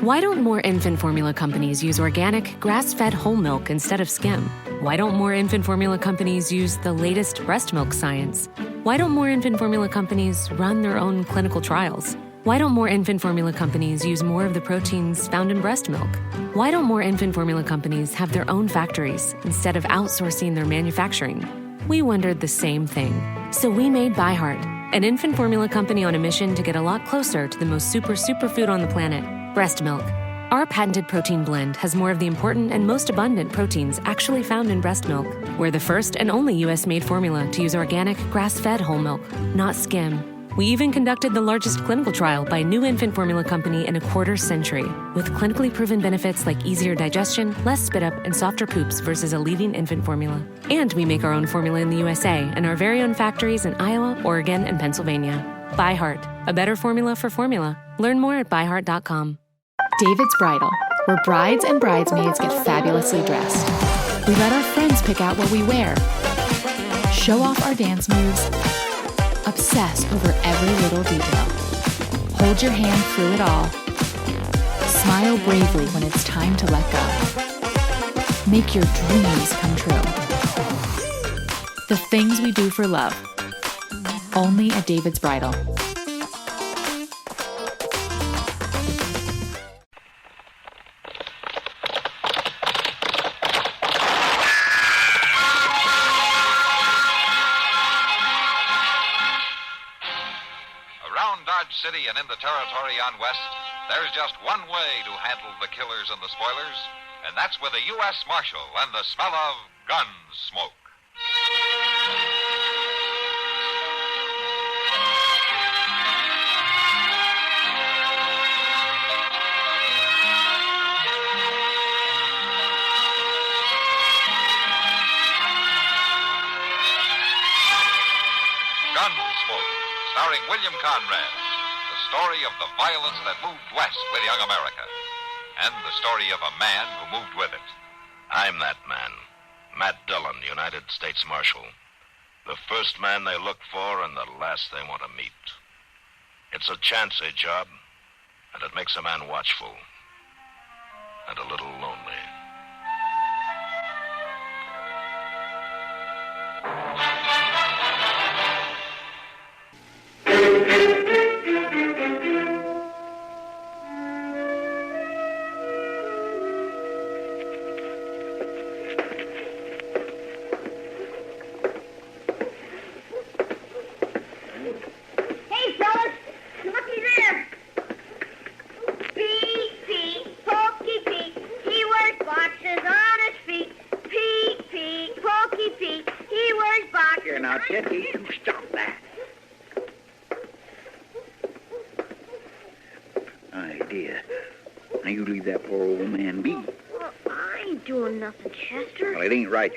Why don't more infant formula companies use organic, grass-fed whole milk instead of skim? Why don't more infant formula companies use the latest breast milk science? Why don't more infant formula companies run their own clinical trials? Why don't more infant formula companies use more of the proteins found in breast milk? Why don't more infant formula companies have their own factories instead of outsourcing their manufacturing? We wondered the same thing. So we made ByHeart, an infant formula company on a mission to get a lot closer to the most superfood on the planet, breast milk. Our patented protein blend has more of the important and most abundant proteins actually found in breast milk. We're the first and only U.S.-made formula to use organic, grass-fed whole milk, not skim. We even conducted the largest clinical trial by a new infant formula company in a quarter century, with clinically proven benefits like easier digestion, less spit up, and softer poops versus a leading infant formula. And we make our own formula in the USA and our very own factories in Iowa, Oregon, and Pennsylvania. ByHeart, a better formula for formula. Learn more at byheart.com. David's Bridal, where brides and bridesmaids get fabulously dressed. We let our friends pick out what we wear, show off our dance moves, obsess over every little detail, hold your hand through it all, smile bravely when it's time to let go. Make your dreams come true. The things we do for love, only at David's Bridal. City and in the territory on West, there's just one way to handle the killers and the spoilers, and that's with a U.S. Marshal and the smell of Gunsmoke. Gunsmoke, starring William Conrad. The story of the violence that moved west with young America, and the story of a man who moved with it. I'm that man, Matt Dillon, United States Marshal. The first man they look for and the last they want to meet. It's a chancy job, and it makes a man watchful and a little lonely.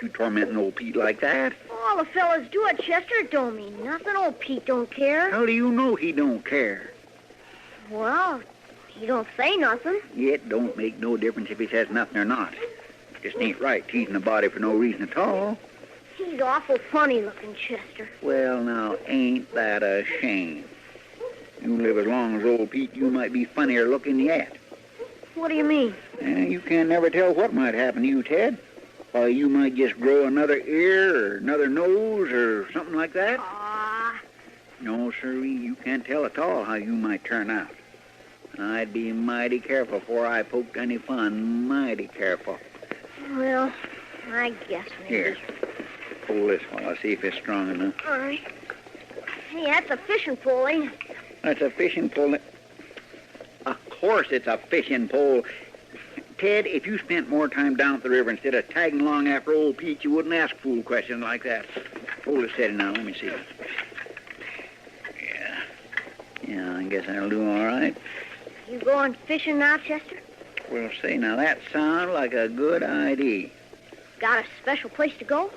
You tormenting old Pete like that? All the fellas do it, Chester. It don't mean nothing. Old Pete don't care. How do you know he don't care? Well, he don't say nothing. It don't make no difference if he says nothing or not. Just ain't right teasing a body for no reason at all. He's awful funny looking, Chester. Well, now, ain't that a shame? You live as long as old Pete, you might be funnier looking yet. What do you mean? You can't never tell what might happen to you, Ted. You might just grow another ear or another nose or something like that. No, sirree, you can't tell at all how you might turn out. I'd be mighty careful before I poked any fun, mighty careful. Well, I guess maybe. Here, pull this while I see if it's strong enough. All right. Hey, that's a fishing pole, ain't it? That's a fishing pole. Of course it's a fishing pole. Ted, if you spent more time down at the river instead of tagging along after old Pete, you wouldn't ask fool questions like that. Hold it steady now. Let me see. Yeah, I guess that'll do all right. You going fishing now, Chester? Well, say, now that sounds like a good idea. Got a special place to go?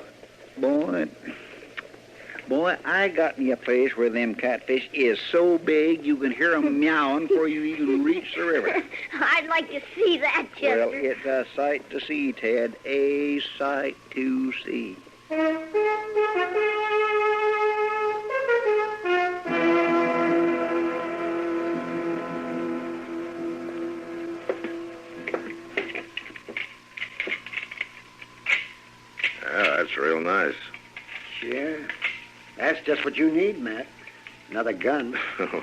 Boy, I got me a place where them catfish is so big you can hear them meowing before you even reach the river. I'd like to see that, Chester. Well, it's a sight to see, Ted. A sight to see. That's real nice. Sure. That's just what you need, Matt. Another gun.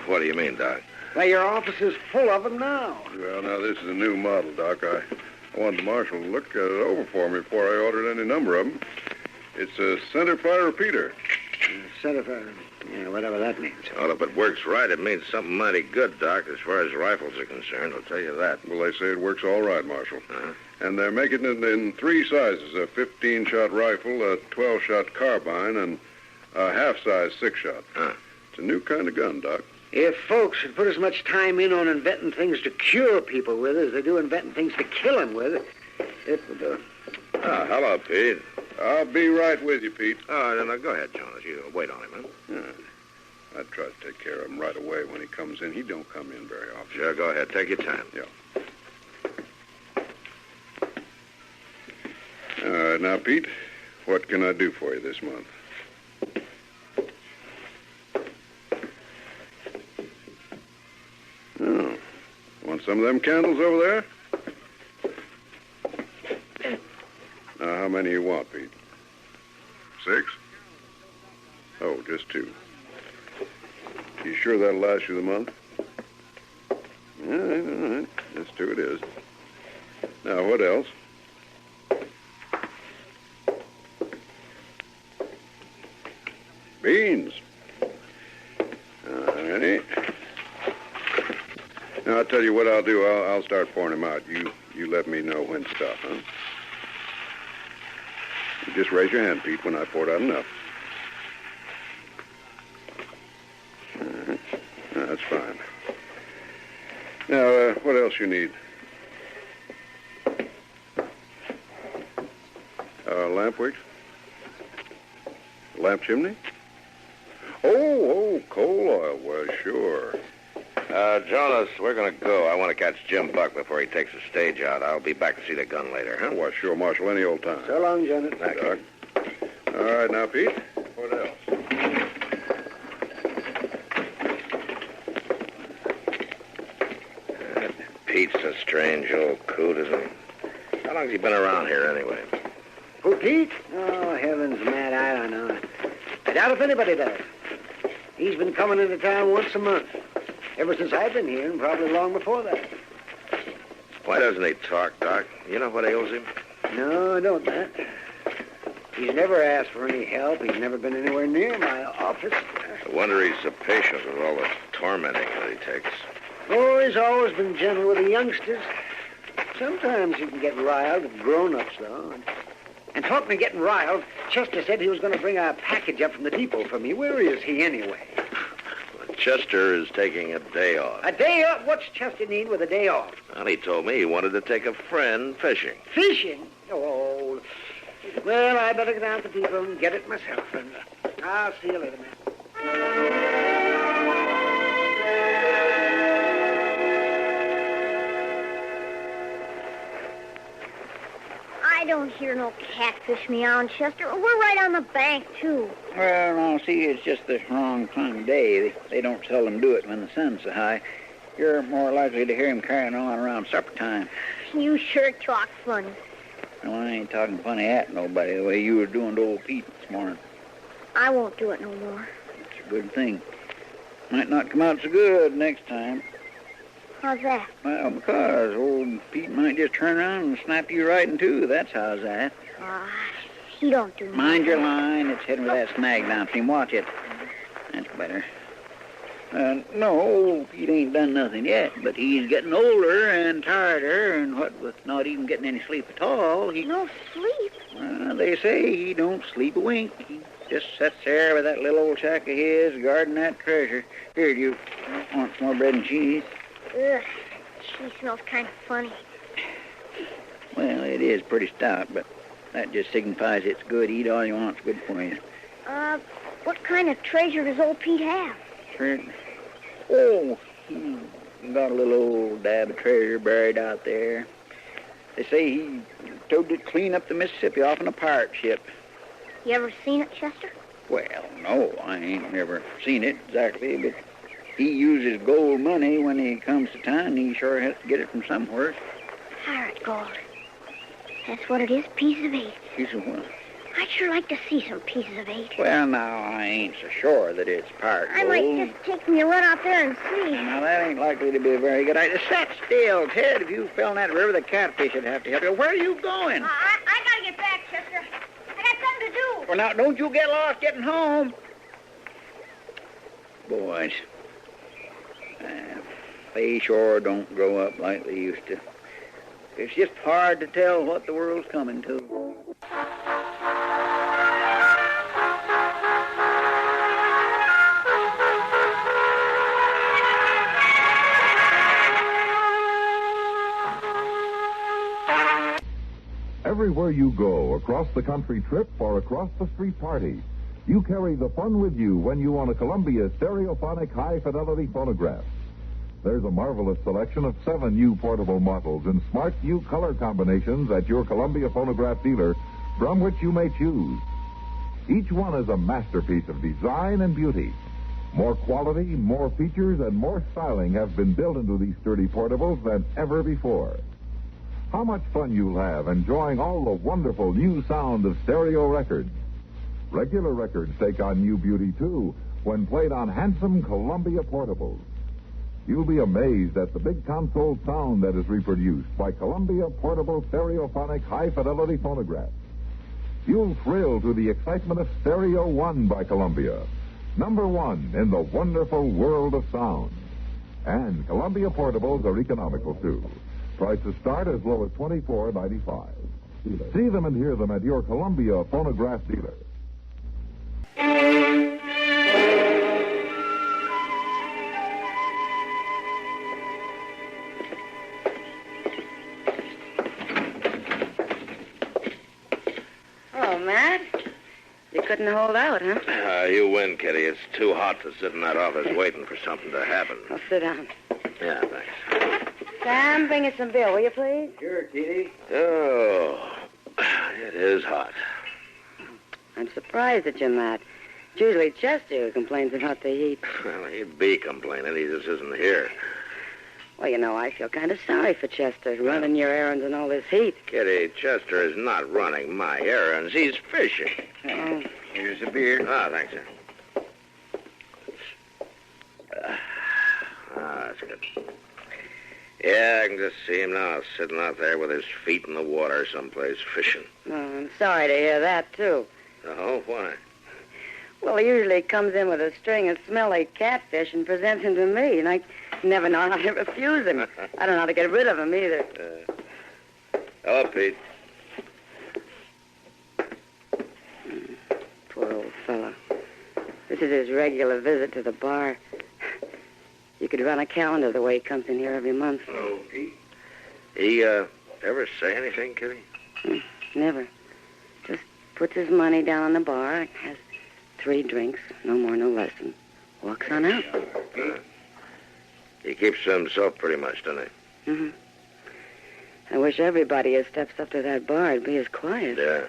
What do you mean, Doc? Why, your office is full of them now. Well, now, this is a new model, Doc. I wanted the marshal to look it over for me before I ordered any number of them. It's a centerfire repeater. Centerfire. Yeah, whatever that means. Well, if it works right, it means something mighty good, Doc, as far as rifles are concerned. I'll tell you that. Well, they say it works all right, Marshal. Uh-huh. And they're making it in 3 sizes, a 15-shot rifle, a 12-shot carbine, and a half-size 6-shot. Huh. It's a new kind of gun, Doc. If folks had put as much time in on inventing things to cure people with as they do inventing things to kill them with, it would... Hello, Pete. I'll be right with you, Pete. Oh, no, go ahead, Jonas. You wait on him, huh? Yeah. I'd try to take care of him right away when he comes in. He don't come in very often. Sure, go ahead. Take your time. Yeah. All right, now, Pete, what can I do for you this month? Oh, want some of them candles over there? Now, how many you want, Pete? 6? Oh, just 2. You sure that'll last you the month? All right. Just 2 it is. Now, what else? Beans. All righty. Now, I'll tell you what I'll do. I'll start pouring them out. You let me know when to stop, huh? You just raise your hand, Pete, when I poured out enough. All right. That's fine. Now, what else you need? Lamp wicks? Lamp chimney? Oh, coal oil. Well, sure. Jonas, we're going to go. I want to catch Jim Buck before he takes the stage out. I'll be back to see the gun later, huh? Well, sure, Marshal, any old time. So long, Jonas. Thank Doc. All right, now, Pete, what else? Pete's a strange old coot, isn't he? How long's he been around here, anyway? Who, Pete? Oh, heavens, Matt, I don't know. I doubt if anybody does. He's been coming into town once a month. Ever since I've been here, and probably long before that. Why doesn't he talk, Doc? You know what ails him? No, I don't, Matt. He's never asked for any help. He's never been anywhere near my office. I wonder he's so patient with all the tormenting that he takes. Oh, he's always been gentle with the youngsters. Sometimes he can get riled with grown-ups, though. And talking of getting riled, Chester said he was going to bring a package up from the depot for me. Where is he, anyway? Chester is taking a day off. A day off? What's Chester need with a day off? Well, he told me he wanted to take a friend fishing. Fishing? Oh, well, I better get down to the depot and get it myself. And I'll see you later, man. I don't hear no catfish meowing, Chester. We're right on the bank, too. Well, now, see, it's just the wrong time of day. They don't seldom do it when the sun's so high. You're more likely to hear him carrying on around supper time. You sure talk funny. Well, I ain't talking funny at nobody the way you were doing to old Pete this morning. I won't do it no more. It's a good thing. Might not come out so good next time. How's that? Well, because old Pete might just turn around and snap you right in two. That's how's that. He don't do nothing. Mind your line. It's heading with that snag down from him. Watch it. That's better. No, old Pete ain't done nothing yet, but he's getting older and tireder, and what with not even getting any sleep at all, he... No sleep? They say he don't sleep a wink. He just sits there with that little old shack of his, guarding that treasure. Here, do you want some more bread and cheese? Ugh, she smells kind of funny. Well, it is pretty stout, but that just signifies it's good. Eat all you want. It's good for you. What kind of treasure does old Pete have? Oh, he got a little old dab of treasure buried out there. They say he towed it clean up the Mississippi off on a pirate ship. You ever seen it, Chester? Well, no, I ain't never seen it exactly, but he uses gold money when he comes to town. He sure has to get it from somewhere. Pirate gold. That's what it is, piece of eight. Piece of what? I'd sure like to see some pieces of 8. Well, now, I ain't so sure that it's part I gold. might just take me a run out there and see. Now, that ain't likely to be a very good idea. Sit still, Ted. If you fell in that river, the catfish would have to help you. Where are you going? I gotta get back, Chester. I got something to do. Well, now, don't you get lost getting home. Boys, they sure don't grow up like they used to. It's just hard to tell what the world's coming to. Everywhere you go, across the country trip or across the street party, you carry the fun with you when you own a Columbia stereophonic high-fidelity phonograph. There's a marvelous selection of 7 new portable models in smart new color combinations at your Columbia phonograph dealer, from which you may choose. Each one is a masterpiece of design and beauty. More quality, more features, and more styling have been built into these sturdy portables than ever before. How much fun you'll have enjoying all the wonderful new sound of stereo records. Regular records take on new beauty, too, when played on handsome Columbia portables. You'll be amazed at the big console sound that is reproduced by Columbia portable stereophonic high-fidelity phonographs. You'll thrill to the excitement of Stereo One by Columbia, #1 in the wonderful world of sound. And Columbia portables are economical, too. Prices start as low as $24.95. See them and hear them at your Columbia phonograph dealer. Oh, Matt, you couldn't hold out, huh? You win, Kitty. It's too hot to sit in that office waiting for something to happen. I'll sit down. Yeah, thanks. Sam, bring us some beer, will you, please? Sure, Kitty. Oh, it is hot. I'm surprised at you, Matt. It's usually Chester who complains about the heat. Well, he'd be complaining. He just isn't here. Well, you know, I feel kind of sorry for Chester, running your errands in all this heat. Kitty, Chester is not running my errands. He's fishing. Oh. Here's a beer. Ah, thanks, sir. That's good. Yeah, I can just see him now, sitting out there with his feet in the water someplace, fishing. Oh, I'm sorry to hear that, too. Oh, why? Well, he usually comes in with a string of smelly catfish and presents him to me, and I never know how to refuse him. I don't know how to get rid of him, either. Hello, Pete. Poor old fella. This is his regular visit to the bar. You could run a calendar the way he comes in here every month. Hello, Pete. He, ever say anything, Kitty? Never. Just puts his money down on the bar, has 3 drinks, no more, no less, and walks on out. He keeps to himself pretty much, doesn't he? Mm-hmm. I wish everybody who steps up to that bar would be as quiet. Yeah.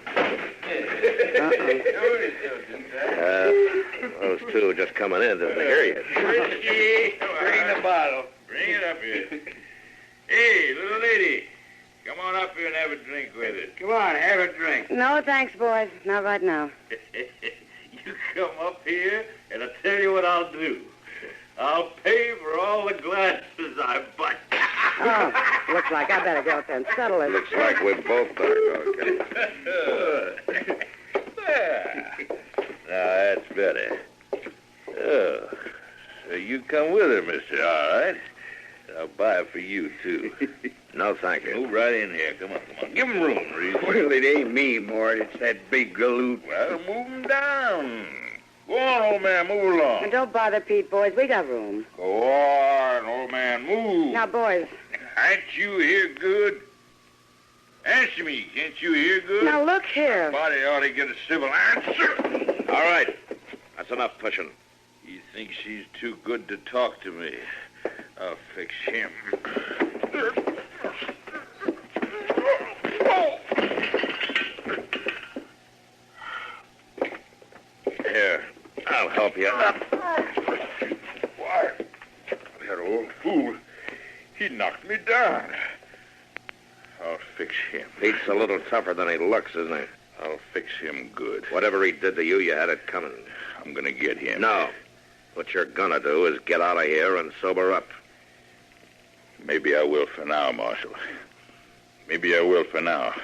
Those two just coming in didn't hear you. Whiskey, bring the bottle. Bring it up here. Hey, little lady, come on up here and have a drink with us. Come on, have a drink. No, thanks, boys. Not right now. You come up here, and I'll tell you what I'll do. I'll pay for all the glasses I buy. Oh, looks like I better go up there and settle it. Looks like we both better go, Kitty. Now, that's better. Oh, so you come with her, mister, all right? I'll buy it for you, too. No, thank you. Move right in here. Come on, come on. Give him room, Reese. Well, it ain't me, Mort. It's that big galoot. Well, move him down. Go on, old man, move along. And don't bother Pete, boys. We got room. Go on, old man, move. Now, boys. Can't you hear good? Answer me. Can't you hear good? Now, look here. Somebody ought to get a civil answer. All right. That's enough pushing. He thinks he's too good to talk to me. I'll fix him. Here, I'll help you up. Why, that old fool, he knocked me down. I'll fix him. Pete's a little tougher than he looks, isn't he? I'll fix him good. Whatever he did to you, you had it coming. I'm going to get him. No. What you're going to do is get out of here and sober up. Maybe I will for now, Marshal. Maybe I will for now.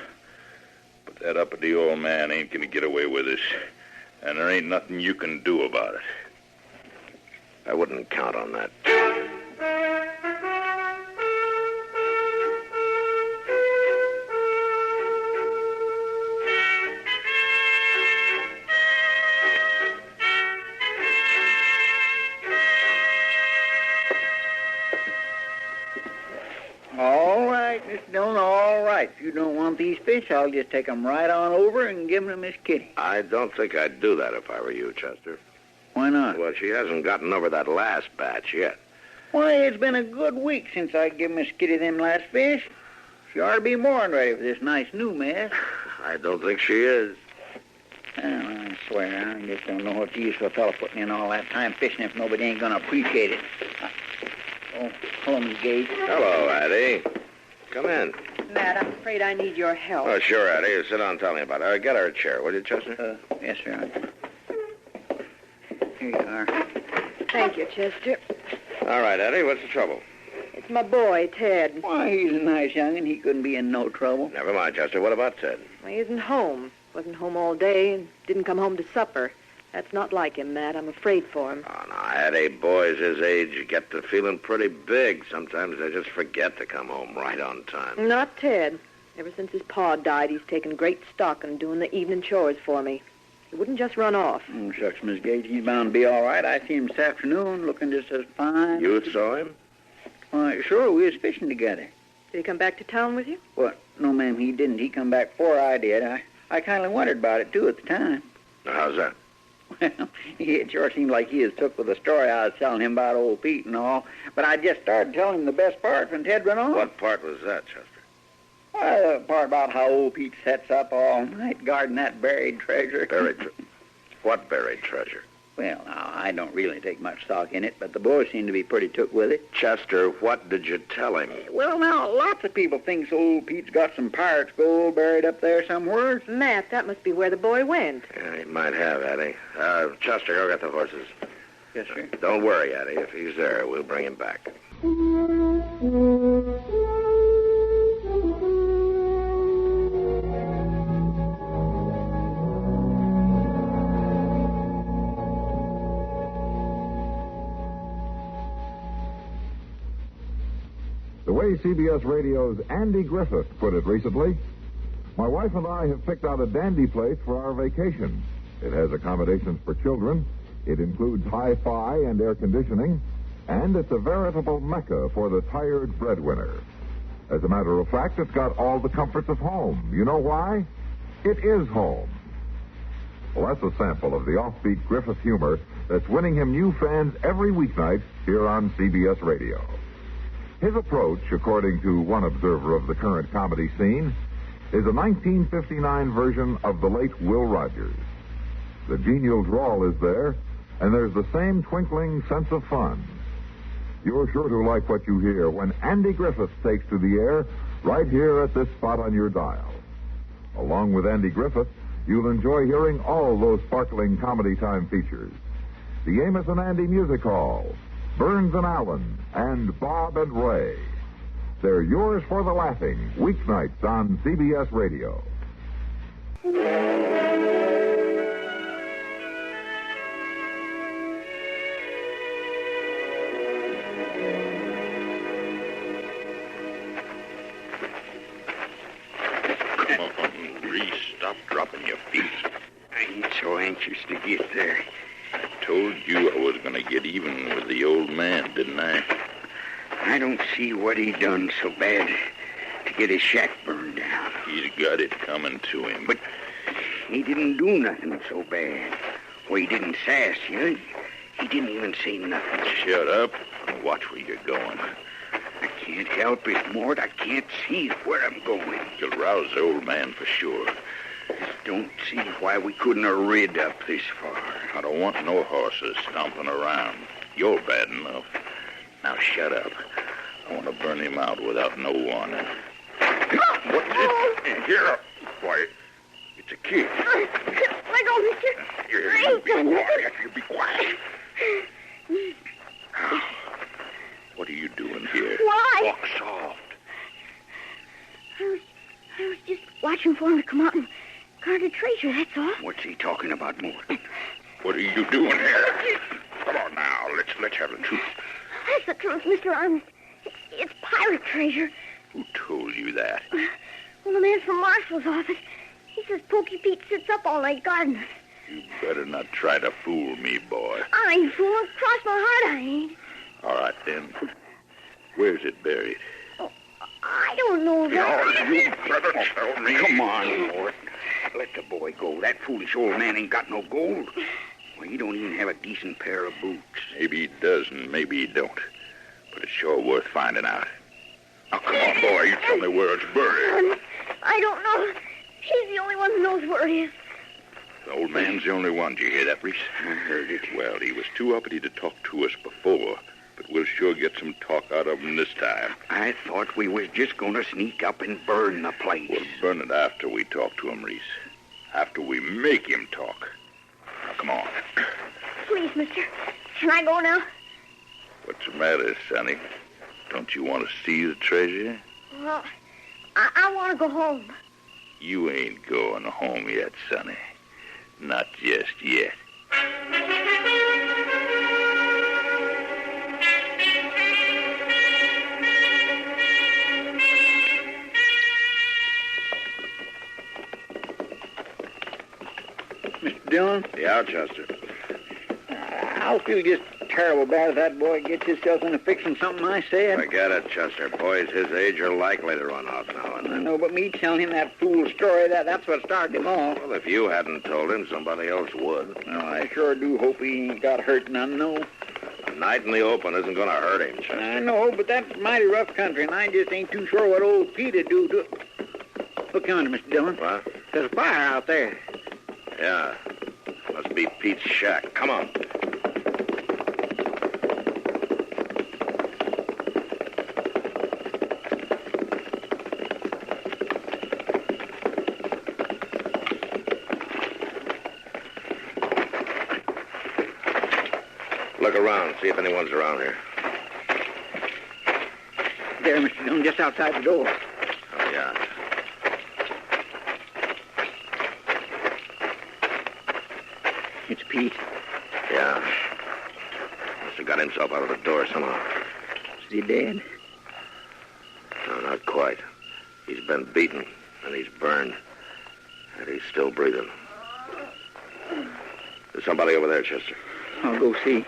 But that uppity old man ain't going to get away with this. And there ain't nothing you can do about it. I wouldn't count on that. All right, Mr. Dillon, all right. If you don't want these fish, I'll just take them right on over and give them to Miss Kitty. I don't think I'd do that if I were you, Chester. Why not? Well, she hasn't gotten over that last batch yet. Why, it's been a good week since I give Miss Kitty them last fish. She ought to be more than ready for this nice new mess. I don't think she is. Well, I swear, I just don't know what use for a fellow putting in all that time fishing if nobody ain't going to appreciate it. Oh, hello, Miss Gage. Hello, Addie. Come in. Matt, I'm afraid I need your help. Oh, sure, Addie. Sit down and tell me about it. Get her a chair, will you, Chester? Yes, sir. Here you are. Thank you, Chester. All right, Addie, what's the trouble? It's my boy, Ted. Why, he's a nice young'un. He couldn't be in no trouble. Never mind, Chester. What about Ted? Well, he isn't home. Wasn't home all day and didn't come home to supper. That's not like him, Matt. I'm afraid for him. Oh, no, Addie, boys his age get to feeling pretty big. Sometimes they just forget to come home right on time. Not Ted. Ever since his pa died, he's taken great stock in doing the evening chores for me. He wouldn't just run off. Oh, shucks, Miss Gage, he's bound to be all right. I seen him this afternoon looking just as fine. You saw him? Why, sure, we was fishing together. Did he come back to town with you? What? No, ma'am, he didn't. He come back before I did. I kind of wondered about it, too, at the time. How's that? Well, it sure seemed like he was took with the story I was telling him about old Pete and all. But I just started telling him the best part when Ted run off. What part was that, Chester? Well, the part about how old Pete sets up all night guarding that buried treasure. What buried treasure? Well, now, I don't really take much stock in it, but the boys seem to be pretty took with it. Chester, what did you tell him? Well, now, lots of people thinks old Pete's got some pirate's gold buried up there somewhere. Matt, that must be where the boy went. Yeah, he might have, Addie. Chester, go get the horses. Yes, sir. Don't worry, Addie. If he's there, we'll bring him back. The way CBS Radio's Andy Griffith put it recently, my wife and I have picked out a dandy place for our vacation. It has accommodations for children, it includes hi-fi and air conditioning, and it's a veritable mecca for the tired breadwinner. As a matter of fact, it's got all the comforts of home. You know why? It is home. Well, that's a sample of the offbeat Griffith humor that's winning him new fans every weeknight here on CBS Radio. His approach, according to one observer of the current comedy scene, is a 1959 version of the late Will Rogers. The genial drawl is there, and there's the same twinkling sense of fun. You're sure to like what you hear when Andy Griffith takes to the air right here at this spot on your dial. Along with Andy Griffith, you'll enjoy hearing all those sparkling Comedy Time features. The Amos and Andy Music Hall, Burns and Allen, and Bob and Ray. They're yours for the laughing, weeknights on CBS Radio. Come on, Reese, stop dropping your feet. I ain't so anxious to get there. I told you I was going to get even with the old man, didn't I? I don't see what he done so bad to get his shack burned down. He's got it coming to him. But he didn't do nothing so bad. Well, he didn't sass you. He didn't even say nothing. Shut up and watch where you're going. I can't help it, Mort. I can't see where I'm going. You'll rouse the old man for sure. Just don't see why we couldn't have rid up this far. I don't want no horses stomping around. You're bad enough. Now shut up. I want to burn him out without no warning. What's it? Here. Quiet. It's a kid. Let go, mister. I ain't done nothing. You be quiet. What are you doing here? Why? Walk soft. I was just watching for him to come out and guard the treasure, that's all. What's he talking about, Mort? What are you doing here? Come on now, let's have the truth. That's the truth, Mr. Arness. It's pirate treasure. Who told you that? Well, the man from Marshal's office. He says Pokey Pete sits up all night guarding us. You better not try to fool me, boy. I ain't fooling. Cross my heart, I ain't. All right, then. Where's it buried? Oh, I don't know that. You better tell me. Come on, Mort. Let the boy go. That foolish old man ain't got no gold. Well, he don't even have a decent pair of boots. Maybe he does and maybe he don't. But it's sure worth finding out. Now, come on, boy. You tell me where it's buried. I don't know. She's the only one who knows where it is. The old man's the only one. Did you hear that, Reese? I heard it. Well, he was too uppity to talk to us before, but we'll sure get some talk out of him this time. I thought we was just going to sneak up and burn the place. We'll burn it after we talk to him, Reese. After we make him talk. Now, come on. Please, mister. Can I go now? What's the matter, Sonny? Don't you want to see the treasure? Well, I want to go home. You ain't going home yet, Sonny. Not just yet. Mr. Dillon? Yeah, Chester. I'll feel just terrible bad if that boy gets himself into fixing something I said. Forget it, Chester. Boys his age are likely to run off now and I then. know, but me telling him that fool story, that's what started him off. Well, if you hadn't told him, somebody else would. No, I sure do hope he ain't got hurt none, no. A night in the open isn't going to hurt him, Chester. I know, but that's mighty rough country, and I just ain't too sure what old Pete'd do to it. Look yonder, Mr. Dillon. What? There's a fire out there. Yeah. Must be Pete's shack. Come on. Look around, see if anyone's around here. There, Mr. Dillon, just outside the door. Oh, yeah. It's Pete. Yeah. Must have got himself out of the door somehow. Is he dead? No, not quite. He's been beaten, and he's burned. And he's still breathing. There's somebody over there, Chester. I'll go see.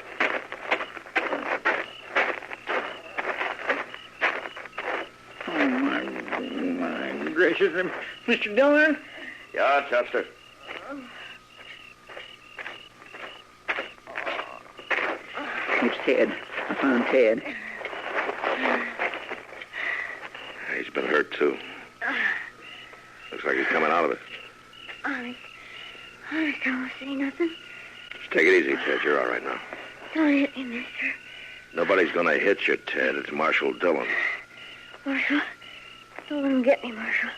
Oh, my gracious. Mr. Dillon? Yeah, Chester. It's Ted. I found Ted. He's been hurt, too. Looks like he's coming out of it. Honest, I don't see nothing. Just take it easy, Ted. You're all right now. Don't hit me, mister. Nobody's going to hit you, Ted. It's Marshal Dillon. Marshal, don't let him get me, Marshal.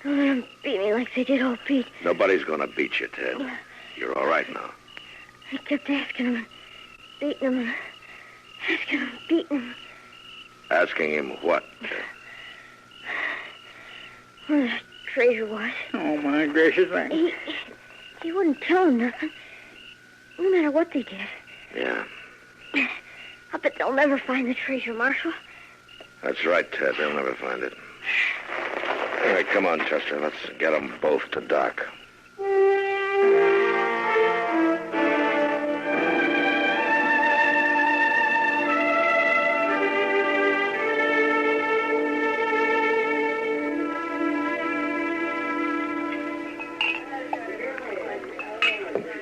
Don't let him beat me like they did old Pete. Nobody's going to beat you, Ted. You're all right now. I kept asking him, beating him, asking him, beating him. Asking him what, Ted? Where that treasure was. Oh, my gracious. He wouldn't tell him nothing. No matter what they did. Yeah. I bet they'll never find the treasure, Marshal. That's right, Ted. They'll never find it. All right, come on, Chester. Let's get them both to dock.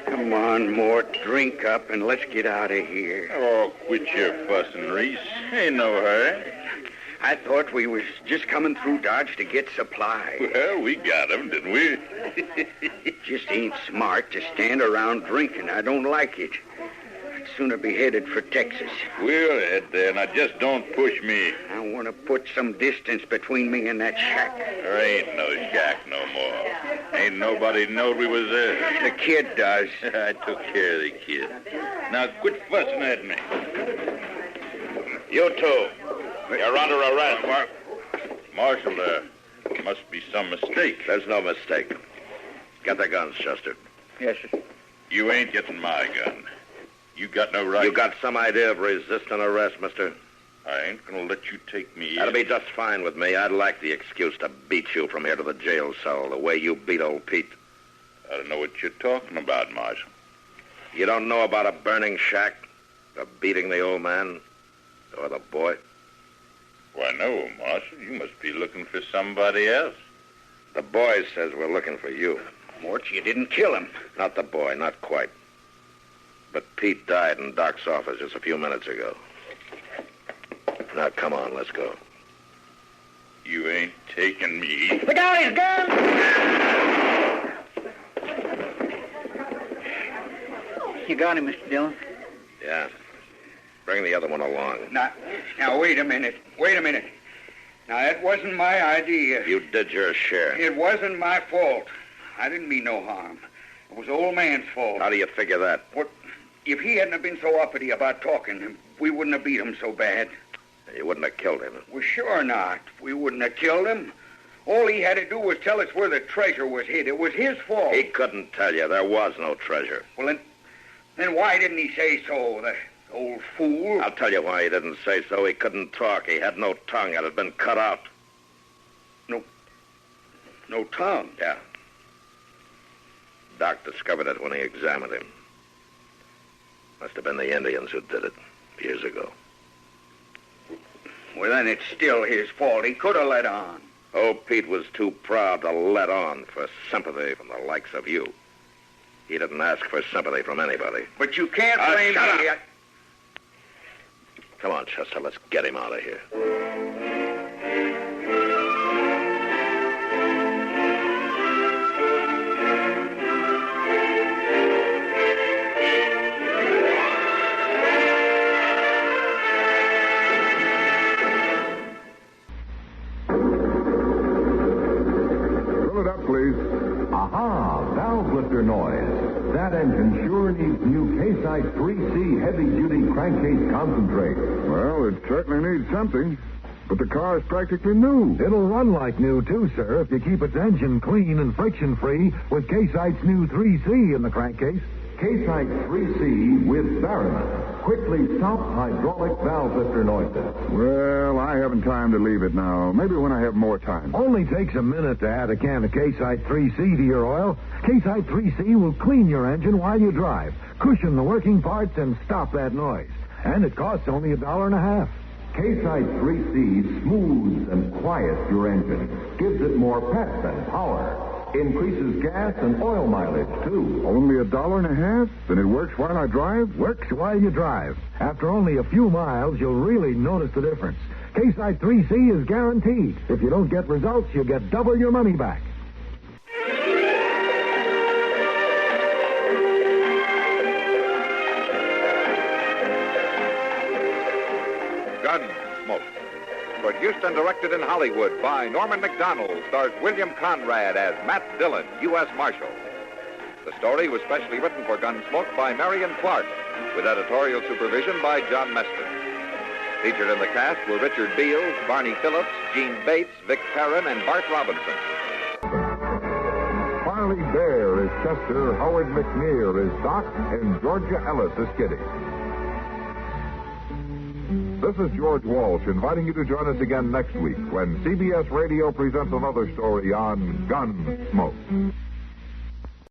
Come on, Mort. Drink up and let's get out of here. Oh, quit your fussing, Reese. Ain't no hurry. I thought we was just coming through Dodge to get supplies. Well, we got 'em, didn't we? Just ain't smart to stand around drinking. I don't like it. I'd sooner be headed for Texas. We'll head there. Now, just don't push me. I want to put some distance between me and that shack. There ain't no shack no more. Ain't nobody knowed we was there. The kid does. I took care of the kid. Now, quit fussing at me. You two, you're under arrest, Mark. Marshal, there must be some mistake. There's no mistake. Get the guns, Chester. Yes, sir. You ain't getting my gun. You got no right. You got some idea of resisting arrest, mister? I ain't gonna let you take me That'll in. be just fine with me. I'd like the excuse to beat you from here to the jail cell, the way you beat old Pete. I don't know what you're talking about, Marshal. You don't know about a burning shack, or beating the old man, or the boy? Why, no, Marshal. You must be looking for somebody else. The boy says we're looking for you. Mort, you didn't kill him. Not the boy, not quite. But Pete died in Doc's office just a few minutes ago. Now, come on, let's go. You ain't taking me. Look out, his gun! You got him, Mr. Dillon? Yeah. Bring the other one along. Now, wait a minute. Now, that wasn't my idea. You did your share. It wasn't my fault. I didn't mean no harm. It was the old man's fault. How do you figure that? What? If he hadn't have been so uppity about talking, we wouldn't have beat him so bad. You wouldn't have killed him. Well, sure not. We wouldn't have killed him. All he had to do was tell us where the treasure was hid. It was his fault. He couldn't tell you. There was no treasure. Well, then why didn't he say so, the old fool? I'll tell you why he didn't say so. He couldn't talk. He had no tongue. It had been cut out. No tongue? Yeah. Doc discovered it when he examined him. Must have been the Indians who did it years ago. Well, then it's still his fault. He could have let on. Oh, Pete was too proud to let on for sympathy from the likes of you. He didn't ask for sympathy from anybody. But you can't blame shut me. up. Come on, Chester, let's get him out of here. Please. Aha, valve lifter noise. That engine sure needs new K-Site 3C heavy-duty crankcase concentrate. Well, it certainly needs something. But the car is practically new. It'll run like new, too, sir, if you keep its engine clean and friction-free with K-Site's new 3C in the crankcase. K-Site 3C with Barron. Quickly stop hydraulic valve lifter noises. Well, I haven't time to leave it now. Maybe when I have more time. Only takes a minute to add a can of K-Site 3C to your oil. K-Site 3C will clean your engine while you drive, cushion the working parts, and stop that noise. And it costs only $1.50. K-Site 3C smooths and quiets your engine, gives it more pep and power, increases gas and oil mileage, too. Only $1.50? Then it works while I drive? Works while you drive. After only a few miles, you'll really notice the difference. K-Site 3C is guaranteed. If you don't get results, you'll get double your money back. Gunsmoke. Produced and directed in Hollywood by Norman Macdonnell, stars William Conrad as Matt Dillon, U.S. Marshal. The story was specially written for Gunsmoke by Marion Clark, with editorial supervision by John Meston. Featured in the cast were Richard Beals, Barney Phillips, Gene Bates, Vic Perrin, and Bart Robinson. Farley Bear is Chester, Howard McNear is Doc, and Georgia Ellis is Kitty. This is George Walsh inviting you to join us again next week when CBS Radio presents another story on Gunsmoke.